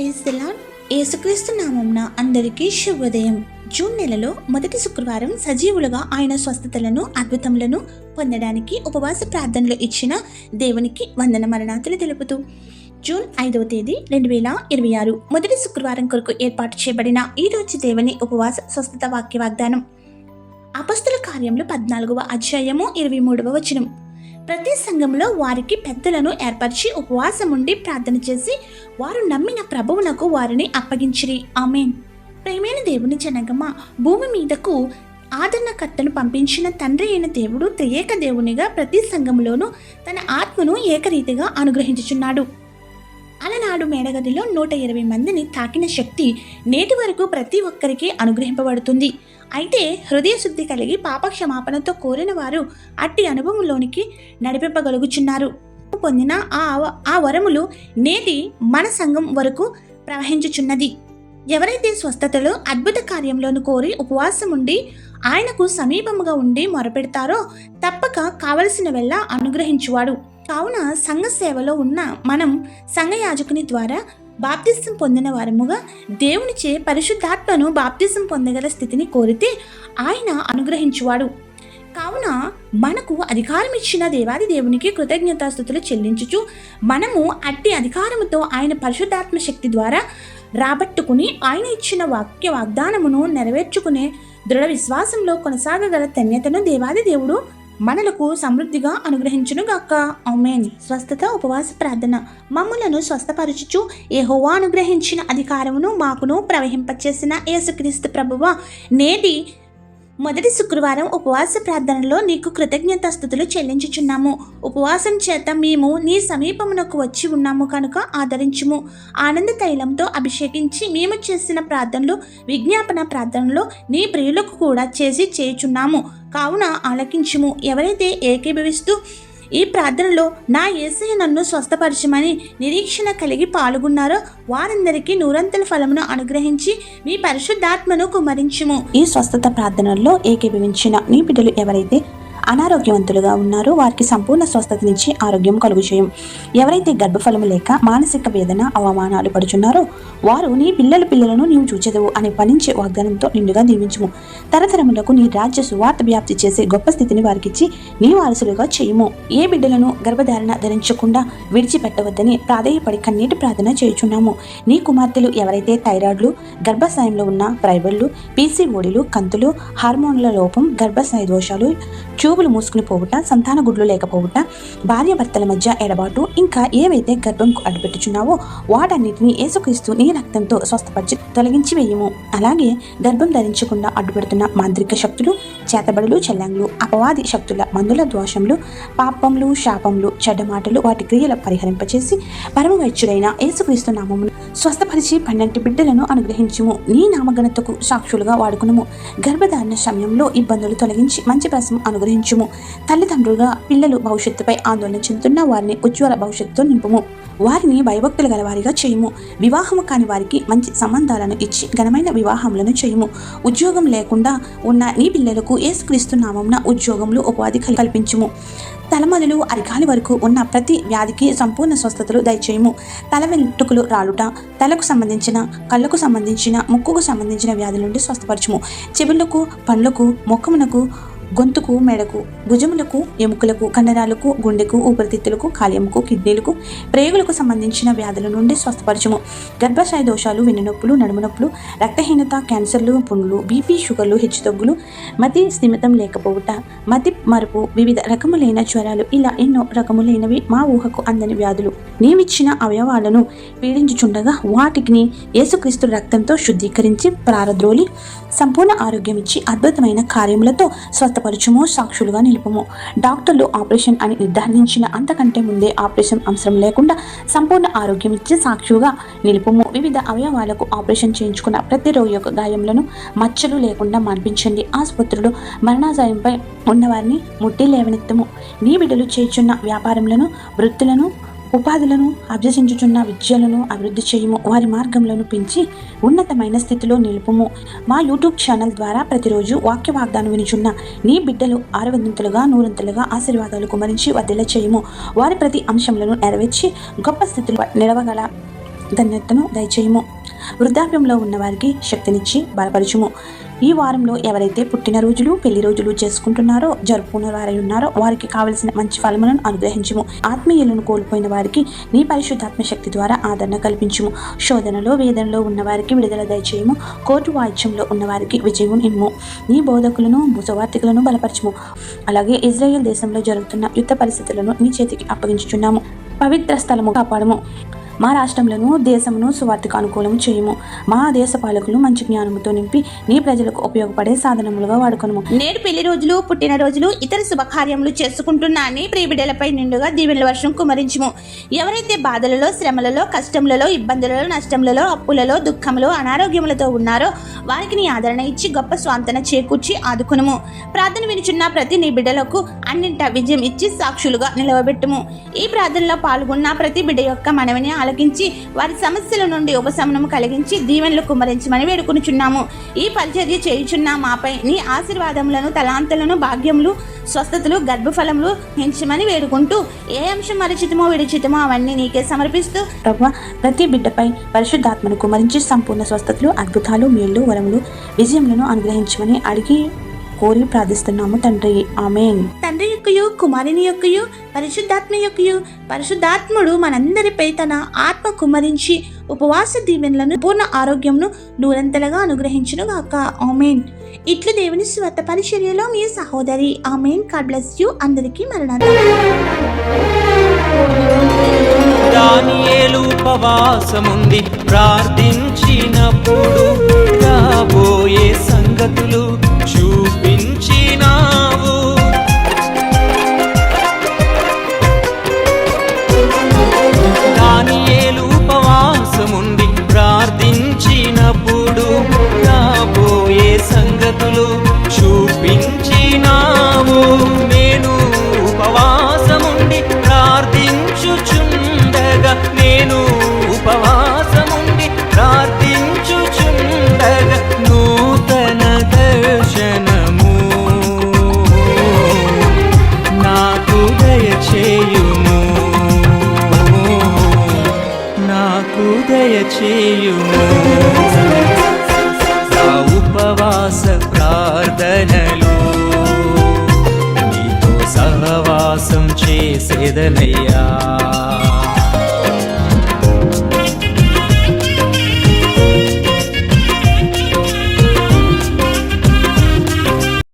Praise the lord. యేసుక్రీస్తు నామమున అందరికీ శుభోదయం. జూన్ నెలలో మొదటి శుక్రవారం సజీవులుగా ఆయన స్వస్థతలను అద్భుతములను పొందడానికి ఉపవాస ప్రార్థనలు ఇచ్చిన దేవునికి వందన మరణాతులు తెలుపుతూ జూన్ 5వ తేదీ 2026 మొదటి శుక్రవారం కొరకు ఏర్పాటు చేయబడిన ఈ రోజు దేవుని ఉపవాస స్వస్థత వాక్య వాగ్దానం. అపొస్తల కార్యములు 14వ అధ్యాయము 23వ వచనం. ప్రతి సంఘంలో వారికి పెద్దలను ఏర్పరిచి ఉపవాసం ఉండి ప్రార్థన చేసి వారు నమ్మిన ప్రభువునకు వారిని అప్పగించిరి. ఆమేన్. ప్రేమైన దేవుని జనగమ, భూమి మీదకు ఆదరణకర్తను పంపించిన తండ్రి అయిన దేవుడు త్రియేక దేవునిగా ప్రతి సంఘంలోనూ తన ఆత్మను ఏకరీతిగా అనుగ్రహించుచున్నాడు. అలనాడు మేడగదిలో 120 మందిని తాకిన శక్తి నేటి వరకు ప్రతి ఒక్కరికి అనుగ్రహింపబడుతుంది. అయితే హృదయ శుద్ధి కలిగి పాపక్షమాపణతో కోరిన వారు అట్టి అనుభవంలోనికి నడిపింపగలుగుచున్నారు. పొందిన ఆ వరములు నేటి మన సంఘం వరకు ప్రవహించుచున్నది. ఎవరైతే స్వస్థతలో అద్భుత కార్యంలోను కోరి ఉపవాసం ఉండి ఆయనకు సమీపముగా ఉండి మొరపెడతారో తప్పక కావలసిన వెళ్ళ అనుగ్రహించువాడు. కావున సంఘ సేవలో ఉన్న మనం సంఘ యాజకుని ద్వారా బాప్తిసం పొందిన వారముగా దేవునిచే పరిశుద్ధాత్మను బాప్తిసం పొందగల స్థితిని కోరితే ఆయన అనుగ్రహించువాడు. కావున మనకు అధికారం ఇచ్చిన దేవాది దేవునికి కృతజ్ఞతాస్తుతులు చెల్లించుచు మనము అట్టి అధికారముతో ఆయన పరిశుద్ధాత్మ శక్తి ద్వారా రాబట్టుకుని ఆయన ఇచ్చిన వాక్య వాగ్దానమును నెరవేర్చుకునే దృఢ విశ్వాసంలో కొనసాగగల ధన్యతను దేవాది దేవుడు మనలకు సమృద్ధిగా అనుగ్రహించునుగాక. ఆమేన్. స్వస్థత ఉపవాస ప్రార్థన. మమ్ములను స్వస్థపరచుచు యెహోవా అనుగ్రహించిన అధికారమును మాకును ప్రవహింపచేసిన యేసుక్రీస్తు ప్రభువా, నేటి మొదటి శుక్రవారం ఉపవాస ప్రార్థనలో నీకు కృతజ్ఞతాస్తుతులు చెల్లించుచున్నాము. ఉపవాసం చేత మేము నీ సమీపమునకు వచ్చి ఉన్నాము కనుక ఆదరించుము. ఆనంద తైలంతో అభిషేకించి మేము చేసిన ప్రార్థనలు విజ్ఞాపన ప్రార్థనలో నీ ప్రియులకు కూడా చేయుచున్నాము కావున ఆలకించుము. ఎవరైతే ఏకీభవిస్తూ ఈ ప్రార్థనలో నా యేసయ్య నన్ను స్వస్థపరచమని నిరీక్షణ కలిగి పాల్గొన్నారో వారందరికీ నూరంతల ఫలమును అనుగ్రహించి మీ పరిశుద్ధాత్మను కుమ్మరించుము. ఈ స్వస్థత ప్రార్థనల్లో ఏకీభవించిన నీ బిడ్డలు ఎవరైతే అనారోగ్యవంతులుగా ఉన్నారో వారికి సంపూర్ణ స్వస్థతనిచ్చి ఆరోగ్యం కలుగు చేయం. ఎవరైతే గర్భఫలము లేక మానసిక వేదన అవమానాలు పడుచున్నారో వారు నీ పిల్లలను నీవు చూచెదవు అని ఫలించే వాగ్దానంతో నిండుగా దీవించుము. తరతరములకు నీ రాజ్య సువార్త వ్యాప్తి చేసే గొప్ప స్థితిని వారికిచ్చి నీ వారసులుగా చేయుము. ఏ బిడ్డలను గర్భధారణ ధరించకుండా విడిచిపెట్టవద్దని ప్రాధేయపడి కన్నీటి ప్రార్థన చేయుచున్నాము. నీ కుమార్తెలు ఎవరైతే థైరాయిడ్లు, గర్భాశయంలో ఉన్న ప్రైబర్లు, పీసీఓడీలు, కంతులు, హార్మోన్ల లోపం, గర్భాశయ దోషాలు, ట్యూబులు మూసుకుని పోవుట, సంతాన గుడ్లు లేకపోవుట, భార్యాభర్తల మధ్య ఎడబాటు, ఇంకా ఏవైతే గర్భంకు అడ్డుపెట్టుచున్నావో వాటన్నిటిని యేసుక్రీస్తు నీ రక్తంతో స్వస్థపరిచి తొలగించి వేయము. అలాగే గర్భం ధరించకుండా అడ్డుపెడుతున్న మాంత్రిక శక్తులు, చేతబడులు, చెల్లంగులు, అపవాది శక్తుల మందుల దోషములు, పాపములు, శాపములు, చెడ్డ మాటలు వాటి క్రియల పరిహరింపచేసి పరమ వైద్యుడైన యేసుక్రీస్తు నామమును స్వస్థపరిచి 12 బిడ్డలను అనుగ్రహించుము. నీ నామగణతకు సాక్షులుగా వాడుకునుము. గర్భధారణ సమయంలో ఇబ్బందులు తొలగించి మంచి ప్రసవం అనుగ్రహించుము. తల్లిదండ్రులుగా పిల్లలు భవిష్యత్తుపై ఆందోళన చెందుతున్న వారిని ఉజ్వల భవిష్యత్తుతో నింపుము. వారిని భయభక్తులు గలవారిగా చేయుము. వివాహము కాని వారికి మంచి సంబంధాలను ఇచ్చి ఘనమైన వివాహములను చేయుము. ఉద్యోగం లేకుండా ఉన్న నీ పిల్లలకు యేసుక్రీస్తు నామమున ఉద్యోగములు ఉపాధి కల్పించుము. తలమదులు అరికాలి వరకు ఉన్న ప్రతి వ్యాధికి సంపూర్ణ స్వస్థతలు దయచేయము. తల వెంట్రుకలు రాలుట, తలకు సంబంధించిన, కళ్ళకు సంబంధించిన, ముక్కుకు సంబంధించిన వ్యాధుల నుండి స్వస్థపరచుము. చెవులకు, పండ్లకు, ముఖమునకు, గొంతుకు, మెడకు, భుజములకు, ఎముకలకు, కండరాలకు, గుండెకు, ఊపిరితిత్తులకు, కాలేయముకు, కిడ్నీలకు, ప్రేగులకు సంబంధించిన వ్యాధుల నుండి స్వస్థపరచుము. గర్భాశయ దోషాలు, వెన్నునొప్పులు, నడుము నొప్పులు, రక్తహీనత, క్యాన్సర్లు, పుండ్లు, బీపీ, షుగర్లు, హెచ్చుతగ్గులు, మతి స్థిమితం లేకపోవుట, మతి మరుపు, వివిధ రకములైన జ్వరాలు, ఇలా ఎన్నో రకములైనవి మా ఊహకు అందని వ్యాధులు నీవిచ్చిన అవయవాలను పీడించుచుండగా వాటికి యేసుక్రీస్తు రక్తంతో శుద్ధీకరించి ప్రారద్రోలి సంపూర్ణ ఆరోగ్యం ఇచ్చి అద్భుతమైన కార్యములతో స్వస్థపరచుము. సాక్షులుగా నిలుపుము. డాక్టర్లు ఆపరేషన్ అని నిర్ధారించిన అంతకంటే ముందే ఆపరేషన్ అవసరం లేకుండా సంపూర్ణ ఆరోగ్యం ఇచ్చి సాక్షులుగా నిలుపుము. వివిధ అవయవాలకు ఆపరేషన్ చేయించుకున్న ప్రతి రోగి యొక్క గాయములను మచ్చలు లేకుండా మాన్పించండి. ఆసుపత్రులు మరణాజాయంపై ఉన్నవారిని ముట్టి లేవనెత్తము. నీ బిడ్డలు చేయుచున్న వ్యాపారములను, వృత్తులను, ఉపాధులను, అభ్యసించుచున్న విద్యలను అభివృద్ధి చేయుము. వారి మార్గంలోను పెంచి ఉన్నతమైన స్థితిలో నిలుపుము. మా యూట్యూబ్ ఛానల్ ద్వారా ప్రతిరోజు వాక్య వాగ్దానం వినిచున్న నీ బిడ్డలు ఆరవంతులుగా, నూరంతులుగా ఆశీర్వాదాలు కుమరించి వర్ధిల్ల చేయుము. వారి ప్రతి అంశములను నెరవేర్చి గొప్ప స్థితిలో నిలవగల ధన్యతను దయచేయము. వృద్ధాప్యంలో ఉన్న వారికి శక్తినిచ్చి బలపరచుము. ఈ వారంలో ఎవరైతే పుట్టినరోజులు పెళ్లి రోజులు చేసుకుంటున్నారో జరుపుకున్న వారై ఉన్నారో వారికి కావలసిన మంచి ఫలములను అనుగ్రహించుము. ఆత్మీయులను కోల్పోయిన వారికి నీ పరిశుద్ధాత్మ శక్తి ద్వారా ఆదరణ కల్పించుము. శోధనలో వేదనలో ఉన్న వారికి విడుదల దయచేయము. కోర్టు వాయిద్యంలో ఉన్న వారికి విజయం ఇమ్ము. నీ బోధకులను సువార్థికులను బలపరచుము. అలాగే ఇజ్రాయెల్ దేశంలో జరుగుతున్న యుద్ధ పరిస్థితులను నీ చేతికి అప్పగించుచున్నాము. పవిత్ర స్థలము కాపాడము. మా రాష్ట్రంలో దేశమును సువార్తకు అనుకూలము చేయము. మా దేశ పాలకులు మంచి జ్ఞానముతో నింపి నీ ప్రజలకు ఉపయోగపడే సాధనములుగా వాడుకొనుము. నేడు పెళ్లి రోజులు పుట్టినరోజులు ఇతర శుభకార్యములు చేసుకుంటున్న నీ ప్రియబిడ్డలపై నిండుగా దీవెనల వర్షం కుమరించుము. ఎవరైతే బాధలలో శ్రమలలో కష్టములలో ఇబ్బందులలో నష్టములలో అప్పులలో దుఃఖములో అనారోగ్యములతో ఉన్నారో వారికి నీ ఆదరణ ఇచ్చి గొప్ప స్వాంతన చేకూర్చి ఆదుకునుము. ప్రార్థన వినుచున్న ప్రతి నీ బిడ్డలకు అన్నింట విజయం ఇచ్చి సాక్షులుగా నిలవబెట్టుము. ఈ ప్రార్థనలో పాల్గొన్న ప్రతి బిడ్డ యొక్క మనవిని ఆలకించి వారి సమస్యల నుండి ఉపశమనం కలిగించి దీవెనలు కుమ్మరించమని వేడుకొనుచున్నాము. ఈ పరిచర్య చేయుచున్న మాపై నీ ఆశీర్వాదములను తలాంతులను భాగ్యములు స్వస్థతలు గర్భఫలములు పెంచమని వేడుకుంటూ ఏ అంశం మరిచితమో విడిచితమో అవన్నీ నీకే సమర్పిస్తూ ప్రభువా ప్రతి బిడ్డపై పరిశుద్ధాత్మను కుమ్మరించి సంపూర్ణ స్వస్థతలు అద్భుతాలు మేళ్ళు వరములు విజయములను అనుగ్రహించమని అడిగి కోరి ప్రార్థిస్తున్నాము తండ్రి. ఆమేన్. తండ్రి యొక్కయు కుమారుని యొక్కయు పరిశుద్ధాత్మ యొక్కయు పరిశుద్ధాత్ముడు మనందరిపై తన ఆత్మ కుమ్మరించి ఉపవాస దీవెనలను పూర్ణ ఆరోగ్యమును నూరంతలుగా అనుగ్రహించును గాక. ఆమేన్. ఇట్లు దేవుని స్వత పరిచర్యలో మీ సహోదరి. ఆమేన్. God bless you. అందరికీ మరణాలు. దానియేలు ఉపవాసముంది ప్రార్థించినప్పుడు రాబోయే సంగతులు చూపించినావు. దానియేలు ఉపవాసముంది ప్రార్థించినప్పుడు రాబోయే సంగతులు చూపించినావు. నేను ఉపవాసముండి ప్రార్థించుచుండగా నూతన దర్శనము నాకు దయచేయుము. నా ఉపవాస ప్రార్థనలు నీతో సహవాసం చేసేదనయ్యా.